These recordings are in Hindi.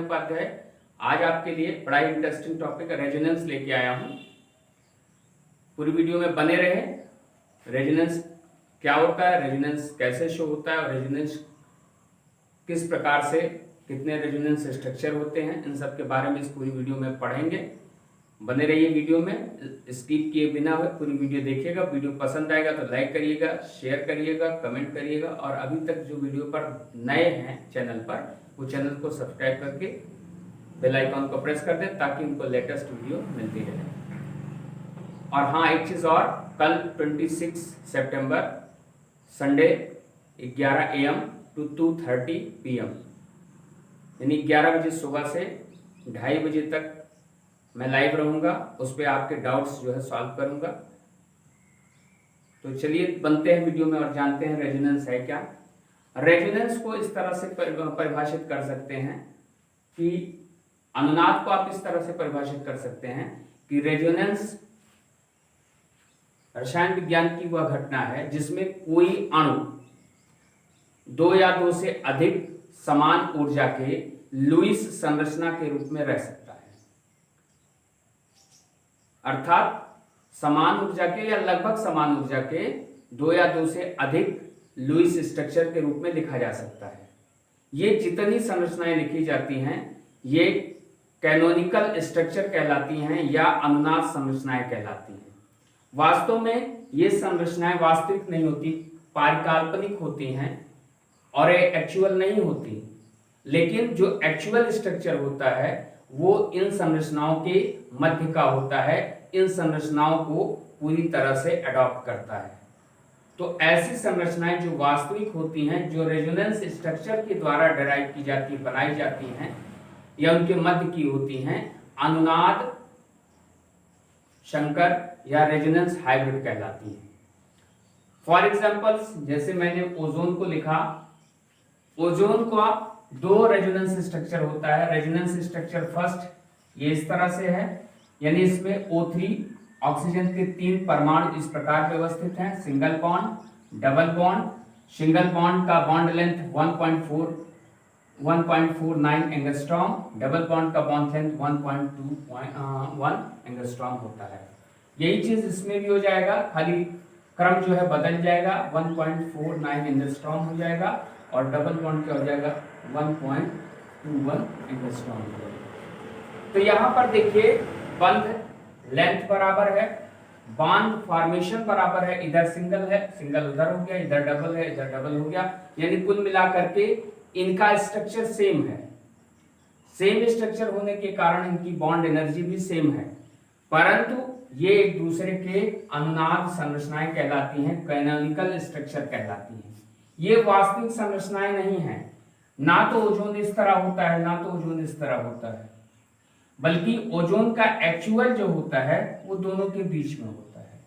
उपाध्याय आज आपके लिए बड़ा ही इंटरेस्टिंग टॉपिक रेजोनेंस लेके आया हूँ। पूरी वीडियो में बने रहे। रेजोनेंस क्या होता है, रेजोनेंस कैसे शो होता है और रेजोनेंस किस प्रकार से, कितने रेजोनेंस स्ट्रक्चर होते हैं, इन सब के बारे में इस पूरी वीडियो में पढ़ेंगे। बने रहिए वीडियो में, स्किप किए बिना पूरी वीडियो देखिएगा। वीडियो पसंद आएगा तो लाइक करिएगा, शेयर करिएगा, कमेंट करिएगा और अभी तक जो वीडियो पर नए हैं चैनल पर, वो चैनल को सब्सक्राइब करके बेल आइकॉन को प्रेस कर दें ताकि उनको लेटेस्ट वीडियो मिलती रहे। और हाँ, एक चीज़ और, कल 26 सितंबर संडे 11 AM to 2:30 PM यानी 11 बजे सुबह से 2:30 बजे तक मैं लाइव रहूंगा। उस पर आपके डाउट्स जो है सॉल्व करूंगा। तो चलिए बनते हैं वीडियो में और जानते हैं रेजोनेंस है क्या। रेजोनेंस को इस तरह से परिभाषित कर सकते हैं कि अनुनाद को आप इस तरह से परिभाषित कर सकते हैं कि रेजोनेंस रसायन विज्ञान की वह घटना है जिसमें कोई अणु दो या दो से अधिक समान ऊर्जा के लुईस संरचना के रूप में रह सकता है। अर्थात समान ऊर्जा के या लगभग समान ऊर्जा के दो या दो से अधिक लुईस स्ट्रक्चर के रूप में लिखा जा सकता है। ये जितनी संरचनाएं लिखी जाती हैं ये कैनोनिकल स्ट्रक्चर कहलाती हैं या अनुनाद संरचनाएं कहलाती हैं। वास्तव में ये संरचनाएं वास्तविक नहीं होती, पारिकाल्पनिक होती हैं और ये एक्चुअल नहीं होती। लेकिन जो एक्चुअल स्ट्रक्चर होता है वो इन संरचनाओं के मध्य का होता है, इन संरचनाओं को पूरी तरह से अडॉप्ट करता है। तो ऐसी संरचनाएं जो वास्तविक होती हैं, जो रेजोनेंस स्ट्रक्चर के द्वारा डिराइव की जाती, बनाई जाती हैं या उनके मध्य की होती हैं, अनुनाद संकर या रेजोनेंस हाइब्रिड कहलाती हैं। फॉर एग्जाम्पल, जैसे मैंने ओजोन को लिखा, ओजोन का दो रेजोनेंस स्ट्रक्चर होता है। रेजोनेंस स्ट्रक्चर फर्स्ट ये इस तरह से है, यानी इसमें O3 ऑक्सीजन के 3 परमाणु इस प्रकार व्यवस्थित हैं, single bond, double bond. Single bond का bond length 1.49 angstrom, double bond का बॉन्ड लेंथ 1.21 एंगस्ट्रॉम होता है। यही चीज इसमें भी हो जाएगा, खाली क्रम जो है बदल जाएगा, 1.49 एंगस्ट्रॉम हो जाएगा और डबल बॉन्ड क्या हो जाएगा 1.21 एंगस्ट्रॉम हो जाएगा। तो यहाँ पर देखिए बंध लेंथ बराबर है, बॉन्ड फॉर्मेशन बराबर है, इधर सिंगल है, सिंगल उधर हो गया, इधर डबल है, इधर डबल हो गया, यानी कुल मिलाकर के इनका स्ट्रक्चर सेम है। सेम स्ट्रक्चर होने के कारण इनकी बॉन्ड एनर्जी भी सेम है, परंतु ये एक दूसरे के अनुनाद संरचनाएं कहलाती हैं, कैनोनिकल स्ट्रक्चर कहलाती हैं। ये वास्तविक संरचनाएं नहीं हैं। ना तो ओजोन इस तरह होता है, ना तो ओजोन इस तरह होता है, बल्कि ओजोन का एक्चुअल जो होता है वो दोनों के बीच में होता है।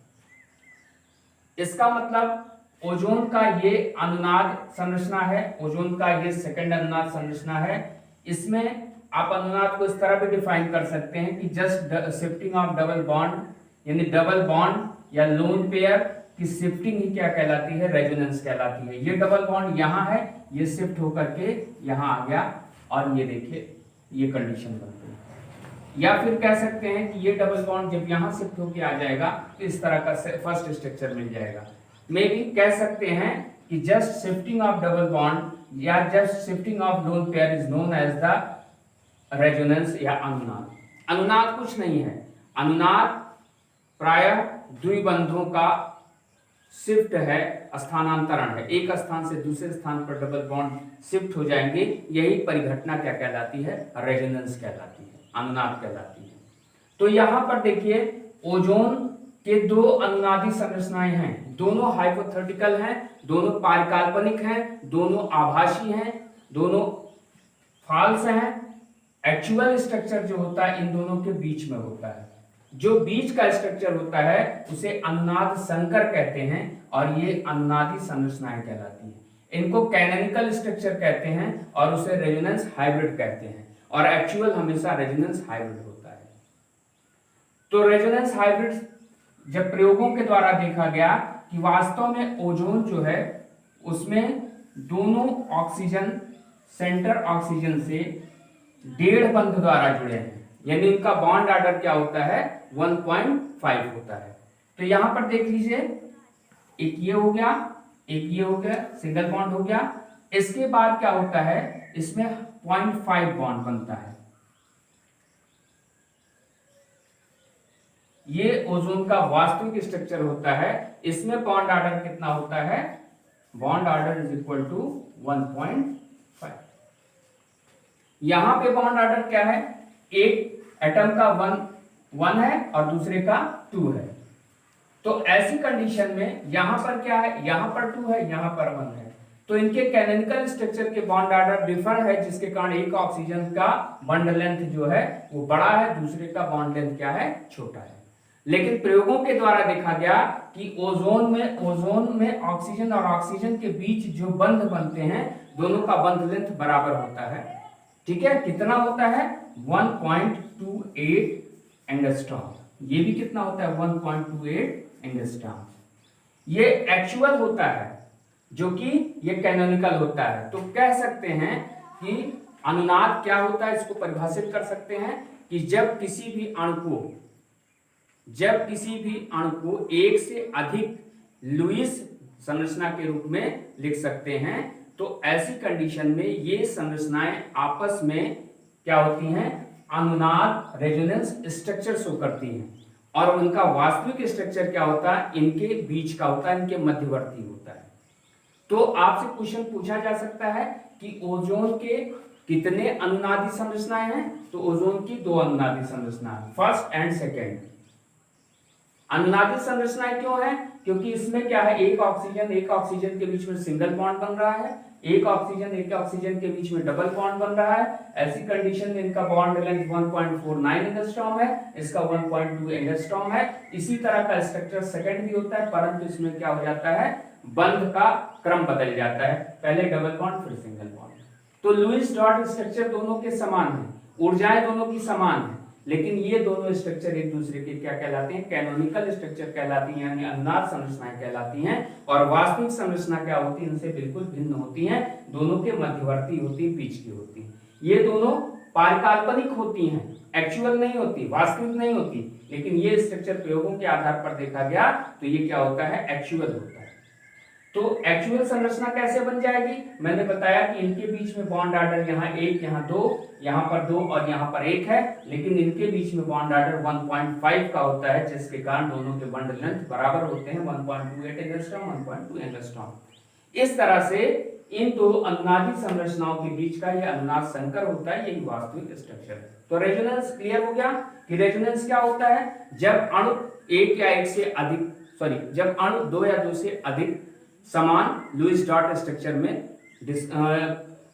इसका मतलब ओजोन का ये अनुनाद संरचना है, ओजोन का ये सेकंड अनुनाद संरचना है। इसमें आप अनुनाद को इस तरह भी डिफाइन कर सकते हैं कि just shifting of double bond, यानी डबल बॉन्ड या लोन पेयर की शिफ्टिंग ही क्या कहलाती है, रेजोनेंस कहलाती है। ये डबल बॉन्ड यहाँ है, ये शिफ्ट होकर के यहाँ आ गया और ये देखिए ये कंडीशन बनती है। या फिर कह सकते हैं कि ये डबल बॉन्ड जब यहाँ शिफ्ट होकर आ जाएगा तो इस तरह का फर्स्ट स्ट्रक्चर मिल जाएगा। मे भी कह सकते हैं कि just shifting of double bond या just shifting of lone pair is known as the resonance या अनुनाद। अनुनाद कुछ नहीं है, अनुनाद प्रायः द्विबंधों का शिफ्ट है, स्थानांतरण है। एक स्थान से दूसरे स्थान पर डबल बॉन्ड शिफ्ट हो जाएंगे, यही परिघटना क्या कहलाती है, रेजोनेंस कहलाती है, अनुनाद कहलाती है। तो यहाँ पर देखिए ओजोन के दो अनुनादी संरचनाएं हैं, दोनों हाइपोथेटिकल हैं, दोनों पारिकाल्पनिक हैं, दोनों आभासी हैं, दोनों फॉल्स हैं। एक्चुअल स्ट्रक्चर जो होता है इन दोनों के बीच में होता है। जो बीच का स्ट्रक्चर होता है उसे अनुनाद संकर कहते हैं और ये अनुनादी संरचनाएं कहलाती हैं। इनको कैनोनिकल स्ट्रक्चर कहते हैं और उसे रेजोनेंस हाइब्रिड कहते हैं, और एक्चुअल हमेशा रेजोनेंस हाइब्रिड होता है। तो रेजोनेंस हाइब्रिड जब प्रयोगों के द्वारा देखा गया कि वास्तव में ओजोन जो है उसमें दोनों ऑक्सीजन सेंटर ऑक्सीजन से डेढ़ बंध द्वारा जुड़े हैं, यानी उनका बॉन्ड ऑर्डर क्या होता है 1.5 होता है। तो यहां पर देख लीजिए, एक ये हो गया, एक ये हो गया, सिंगल बॉन्ड हो गया। इसके बाद क्या होता है, इसमें 0.5 बॉन्ड बनता है। ये ओजोन का वास्तविक स्ट्रक्चर होता है। इसमें बॉन्ड ऑर्डर कितना होता है, bond order is equal to 1.5। यहां पे बॉन्ड ऑर्डर क्या है, एक एटम का 1 है और दूसरे का 2 है। तो ऐसी कंडीशन में यहां पर क्या है, यहां पर 2 है, यहां पर 1 है, तो इनके कैनोनिकल स्ट्रक्चर के बॉन्ड ऑर्डर डिफर है, जिसके कारण एक ऑक्सीजन का बॉन्ड लेंथ जो है वो बड़ा है, दूसरे का बॉन्ड लेंथ क्या है, छोटा है। लेकिन प्रयोगों के द्वारा देखा गया कि ओजोन में ऑक्सीजन और ऑक्सीजन के बीच जो बंध बनते हैं, दोनों का बंध लेंथ बराबर होता है। ठीक है, कितना होता है 1.28 एंगस्ट्रॉम। ये भी कितना होता है 1.28 एंगस्ट्रॉम। ये एक्चुअल होता है, जो कि ये कैनोनिकल होता है। तो कह सकते हैं कि अनुनाद क्या होता है, इसको परिभाषित कर सकते हैं कि जब किसी भी अणु को एक से अधिक लुईस संरचना के रूप में लिख सकते हैं, तो ऐसी कंडीशन में ये संरचनाएं आपस में क्या होती हैं, अनुनाद रेजोनेंस स्ट्रक्चर शो करती हैं। और उनका वास्तविक स्ट्रक्चर क्या होता है, इनके बीच का होता है, इनके मध्यवर्ती होता है। तो आपसे क्वेश्चन पूछा जा सकता है कि ओजोन के कितने अनुनादी संरचनाएं हैं, तो ओजोन की 2 अनुनादी संरचनाएं, फर्स्ट एंड सेकेंड। अनुनादी संरचनाएं क्यों है, क्योंकि इसमें क्या है, एक ऑक्सीजन के बीच में सिंगल बॉन्ड बन रहा है, एक ऑक्सीजन के बीच में डबल बॉन्ड बन रहा है। ऐसी कंडीशन में इनका बॉन्ड लेंथ 1.49 एंगस्ट्रॉम है, इसका 1.2 एंगस्ट्रॉम है। इसी तरह का स्ट्रक्चर सेकंड भी होता है, परंतु इसमें क्या हो जाता है, बंध का क्रम बदल जाता है, पहले डबल बॉन्ड फिर सिंगल बॉन्ड। तो लुईस डॉट स्ट्रक्चर दोनों के समान है, ऊर्जाएं दोनों की समान है, लेकिन ये दोनों स्ट्रक्चर एक दूसरे के क्या कहलाते हैं, कैनोनिकल स्ट्रक्चर कहलाती हैं, यानी अनुनाद संरचनाएं कहलाती हैं। और वास्तविक संरचना क्या होती है, इनसे बिल्कुल भिन्न होती हैं, दोनों के मध्यवर्ती होती है, बीच की होती है। ये दोनों पारकाल्पनिक होती हैं, एक्चुअल नहीं होती, वास्तविक नहीं होती, लेकिन ये स्ट्रक्चर प्रयोगों के आधार पर देखा गया तो ये क्या होता है, एक्चुअल होता है। तो एक्चुअल संरचना कैसे बन जाएगी, मैंने बताया कि इनके बीच में बॉन्ड ऑर्डर यहाँ 1, यहाँ 2, यहाँ पर 2 और यहाँ पर 1 है, लेकिन इनके बीच में बॉन्ड ऑर्डर 1.5 का होता है, जिसके कारण दोनों के बॉन्ड लेंथ बराबर होते हैं, 1.28 एंगस्ट्रॉम, 1.2 एंगस्ट्रॉम। इस तरह से इन दो अनुनादी संरचनाओं के बीच का यह अनुनाद संकर होता है, यही वास्तविक स्ट्रक्चर है। तो रेजोनेंस क्लियर हो गया कि रेजोनेंस क्या होता है, जब अणु जब अणु 2 या 2 से अधिक समान लुईस डॉट स्ट्रक्चर में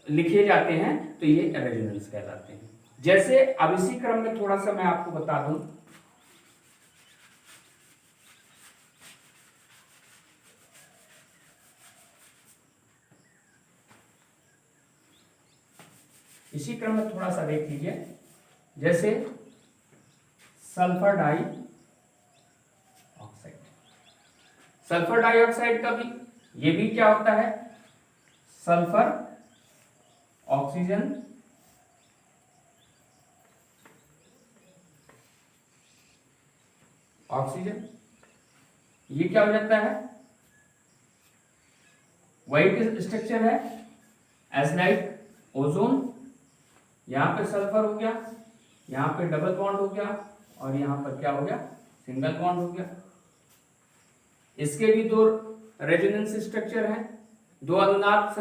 लिखे जाते हैं, तो ये रेजोनेंस कहलाते हैं। जैसे अब इसी क्रम में थोड़ा सा मैं आपको बता दूं, इसी क्रम में थोड़ा सा देख लीजिए, जैसे सल्फर डाइऑक्साइड का भी, ये भी क्या होता है, सल्फर ऑक्सीजन ये क्या हो जाता है, वही स्ट्रक्चर है एज लाइक ओजोन। यहां पे सल्फर हो गया, यहां पे डबल बॉन्ड हो गया और यहां पर क्या हो गया, सिंगल बॉन्ड हो गया। इसके भी 2 रेजोनेंस स्ट्रक्चर हैं, 2 अनुनाद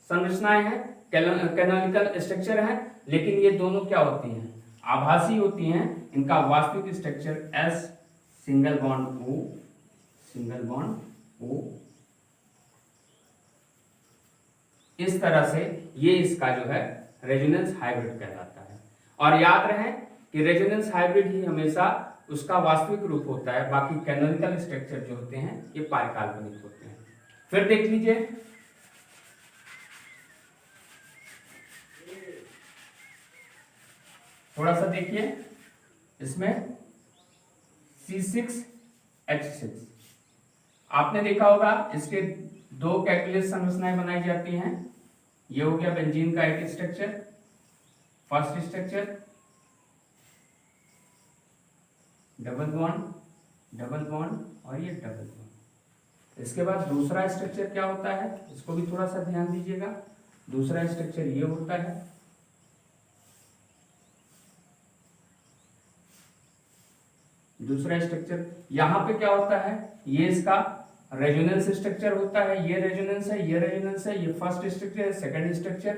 संरचनाएं हैं, कैनोनिकल स्ट्रक्चर हैं, लेकिन ये दोनों क्या होती हैं, आभासी होती हैं। इनका वास्तविक structure S single bond O. इस तरह से ये इसका जो है रेजोनेंस हाइब्रिड कहलाता है। और याद रहे कि रेजोनेंस हाइब्रिड ही हमेशा उसका वास्तविक रूप होता है, बाकी कैनोनिकल स्ट्रक्चर जो होते हैं ये पारकाल्पनिक होते हैं। फिर देख लीजिए, थोड़ा सा देखिए, इसमें C6H6 आपने देखा होगा, इसके 2 कैटालिस्ट संरचनाएं बनाई जाती हैं। ये हो गया बेंजीन का एक structure, first structure double bond और ये डबल बॉन्ड। इसके बाद दूसरा स्ट्रक्चर क्या होता है, इसको भी थोड़ा सा ध्यान दीजिएगा। दूसरा स्ट्रक्चर ये होता है, दूसरा स्ट्रक्चर यहां पे क्या होता है, ये इसका रेजोनेंस स्ट्रक्चर होता है, ये रेजोनेंस है, ये रेजोनेंस है, ये फर्स्ट स्ट्रक्चर है, सेकंड स्ट्रक्चर।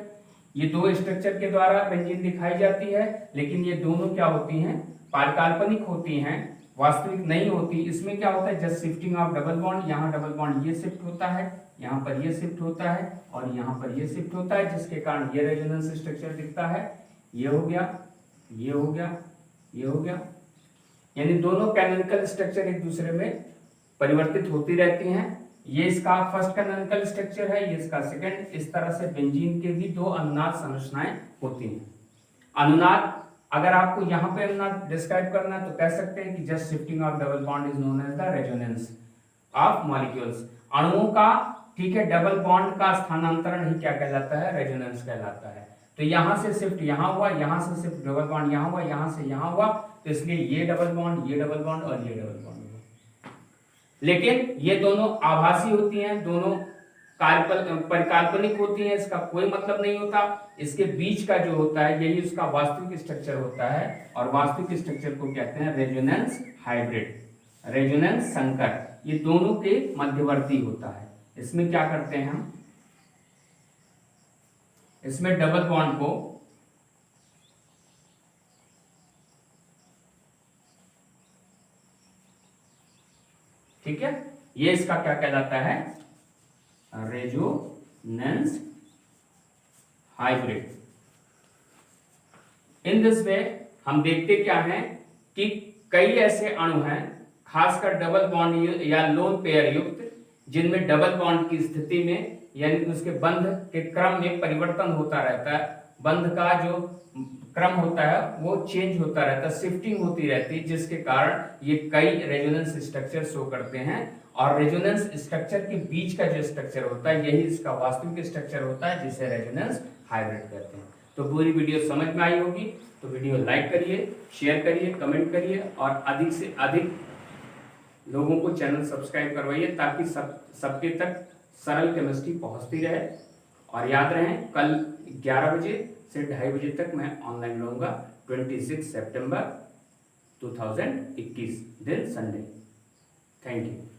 ये दो स्ट्रक्चर के द्वारा बेंजीन दिखाई जाती है, लेकिन ये दोनों क्या होती हैं, काल्पनिक होती हैं, वास्तविक नहीं होती। इसमें क्या होता है, just shifting of double bond, यहाँ डबल बॉन्ड ये शिफ्ट होता है, यहाँ पर ये शिफ्ट होता है और यहाँ पर ये शिफ्ट होता है, जिसके कारण ये रेजोनेंस स्ट्रक्चर दिखता है। ये हो गया, ये हो गया, ये हो गया, यानी दोनों कैनोनिकल स्ट्रक्चर एक दूसरे में परिवर्तित होती रहती हैं। ये इसका फर्स्ट कैनोनिकल स्ट्रक्चर है, ये इसका सेकंड। इस तरह से बेंजीन के भी दो अनुनाद संरचनाएं होती हैं। अनुनाद, अगर आपको यहाँ पे अनुनाद डिस्क्राइब करना है तो कह सकते हैं कि just shifting of double bond is known as the resonance of molecules. अणुओं का, ठीक है, डबल बॉन्ड का स्थानांतरण ही क्या कहलाता है, रेजोनेंस कहलाता है। तो यहां से शिफ्ट यहां हुआ, यहां से शिफ्ट डबल बॉन्ड यहां हुआ, यहां से यहां हुआ, तो इसलिए ये डबल बॉन्ड, ये डबल बॉन्ड और ये डबल बॉन्ड हुआ। लेकिन ये दोनों आभासी होती हैं, दोनों परिकल्पनिक होती हैं, इसका कोई मतलब नहीं होता। इसके बीच का जो होता है यही उसका वास्तविक स्ट्रक्चर होता है, और वास्तविक स्ट्रक्चर को कहते हैं रेजोनेंस हाइब्रिड, रेजोनेंस संकर। ये दोनों के मध्यवर्ती होता है। इसमें क्या करते हैं हम, इसमें डबल बॉन्ड को ठीक है, ये इसका क्या कहलाता है, resonance hybrid. In this way हम देखते क्या हैं कि कई ऐसे अणु हैं, खासकर डबल बॉन्ड या लोन पेयर युक्त, जिनमें डबल बॉन्ड की स्थिति में यानी उसके बंध के क्रम में परिवर्तन होता रहता है। बंध का जो क्रम होता है वो चेंज होता रहता है, शिफ्टिंग होती रहती है, जिसके कारण ये कई रेजोनेंस स्ट्रक्चर शो करते हैं। और रेजोनेंस स्ट्रक्चर के बीच का जो स्ट्रक्चर होता है यही इसका वास्तविक स्ट्रक्चर होता है, जिसे रेजोनेंस हाइब्रिड कहते हैं। तो पूरी वीडियो समझ में आई होगी तो वीडियो लाइक करिए, शेयर करिए, कमेंट करिए और अधिक से अधिक लोगों को चैनल सब्सक्राइब करवाइए, ताकि सबके तक सरल केमिस्ट्री पहुंचती रहे। और याद रहें, कल 11 बजे से 2:30 बजे तक मैं ऑनलाइन रहूंगा, 26 सितंबर 2021 दिन संडे। Thank you.